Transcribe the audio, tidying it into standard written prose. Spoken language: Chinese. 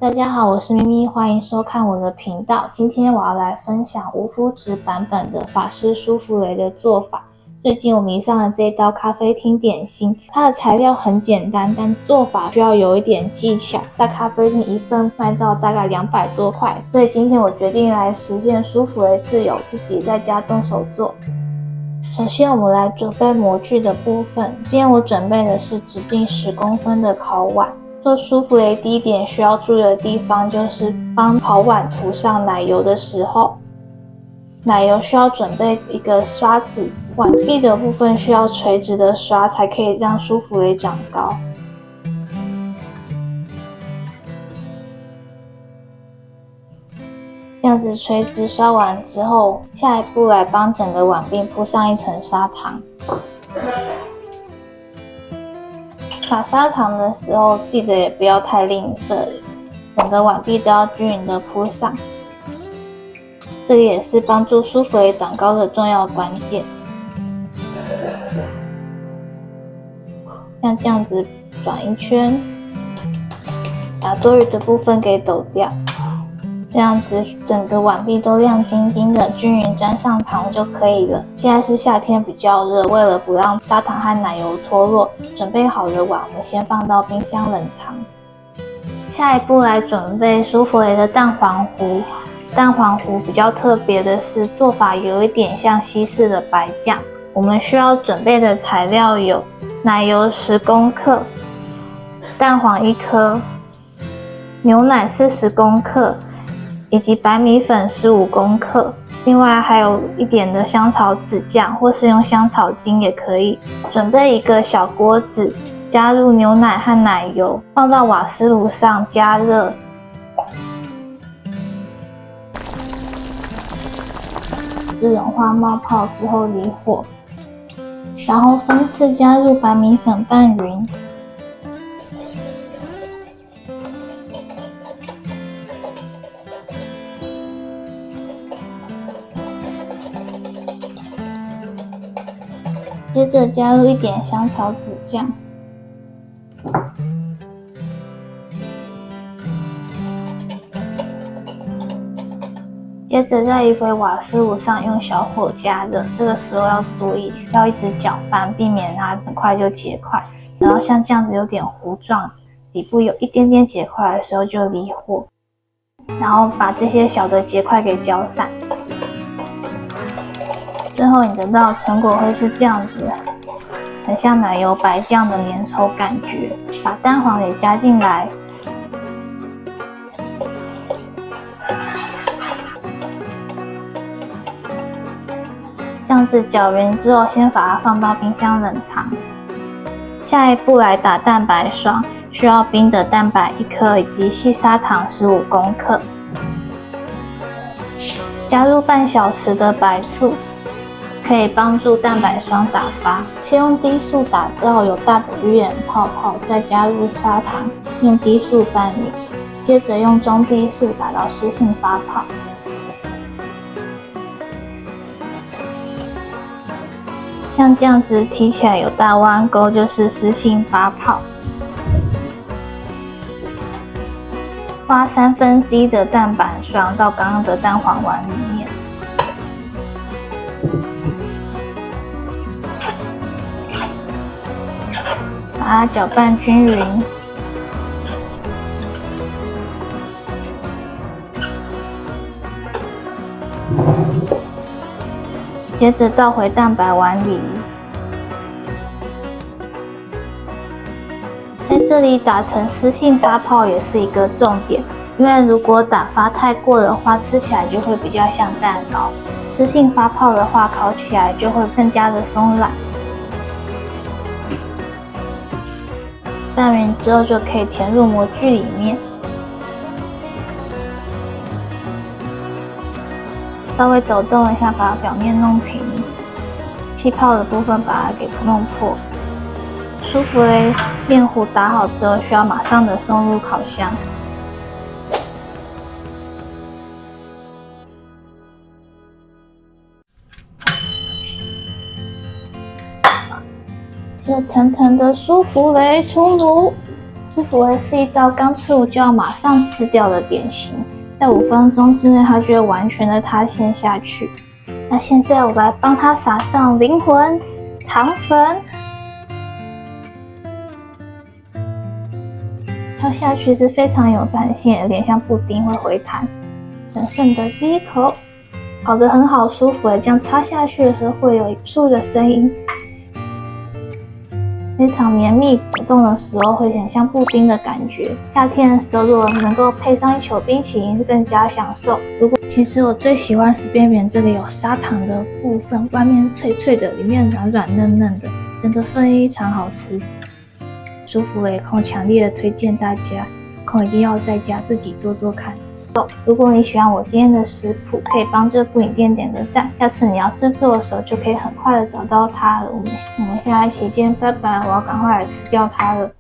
大家好，我是咪咪，欢迎收看我的频道。今天我要来分享无麸质版本的法式舒芙蕾的做法。最近我迷上了这道咖啡厅点心，它的材料很简单，但做法需要有一点技巧。在咖啡厅一份卖到大概200多块，所以今天我决定来实现舒芙蕾自由，自己在家动手做。首先我们来准备模具的部分，今天我准备的是直径10公分的烤碗。做舒芙蕾第一点需要注意的地方就是帮烤碗涂上奶油的时候，奶油需要准备一个刷子，碗壁的部分需要垂直的刷，才可以让舒芙蕾长高。这样子垂直刷完之后，下一步来帮整个碗壁铺上一层砂糖。撒砂糖的时候，记得也不要太吝啬，整个碗壁都要均匀的铺上。这个也是帮助舒芙蕾长高的重要关键。像这样子转一圈，把多余的部分给抖掉。这样子整个碗壁都亮晶晶的，均匀沾上糖就可以了。现在是夏天比较热，为了不让砂糖和奶油脱落，准备好的碗我们先放到冰箱冷藏。下一步来准备舒芙蕾的蛋黄糊。蛋黄糊比较特别的是，做法有一点像西式的白酱。我们需要准备的材料有奶油10公克、蛋黄1颗、牛奶40公克。以及白米粉15公克，另外还有一点的香草籽酱，或是用香草精也可以。准备一个小锅子，加入牛奶和奶油，放到瓦斯炉上加热。自融化冒泡之后离火，然后分次加入白米粉拌匀。接着加入一点香草籽酱，接着在一回瓦斯炉上用小火加热，这个时候要注意，要一直搅拌，避免它很快就结块。然后像这样子有点糊状，底部有一点点结块的时候就离火，然后把这些小的结块给搅散。最后你得到的成果会是这样子，很像奶油白酱的粘稠感觉。把蛋黄也加进来，这样子搅匀之后，先把它放到冰箱冷藏。下一步来打蛋白霜，需要冰的蛋白1颗以及细砂糖15公克，加入半小匙的白醋。可以帮助蛋白霜打发。先用低速打到有大的鱼眼泡泡，再加入砂糖，用低速拌匀。接着用中低速打到湿性发泡。像这样子提起来有大弯钩，就是湿性发泡。花1/3的蛋白霜到刚刚的蛋黄碗里面。把它搅拌均匀，接着倒回蛋白碗里。在这里打成湿性发泡也是一个重点，因为如果打发太过的话，吃起来就会比较像蛋糕；湿性发泡的话，烤起来就会更加的松软。拌匀之后就可以填入模具里面，稍微抖动一下，把表面弄平，气泡的部分把它给弄破。舒芙蕾面糊打好之后，需要马上的送入烤箱。热腾腾的舒芙蕾出炉，舒芙蕾是一道刚出炉就要马上吃掉的点心，在5分钟之内它就会完全的塌陷下去。那现在我来帮它撒上灵魂糖粉，敲下去是非常有弹性，有点像布丁会回弹。神圣的第一口，烤得很好，舒服的，这样插下去的时候会有簌的声音，非常绵密，果冻的时候会很像布丁的感觉。夏天的时候，如果能够配上一球冰淇淋，是更加享受。其实我最喜欢是边边这个有砂糖的部分，外面脆脆的，里面软软嫩嫩的，真的非常好吃。舒芙蕾控强烈的推荐大家，控一定要在家自己做做看。如果你喜欢我今天的食谱，可以帮这部影片点个赞，下次你要制作的时候就可以很快的找到它了。我们下一期见，拜拜！我要赶快来吃掉它了。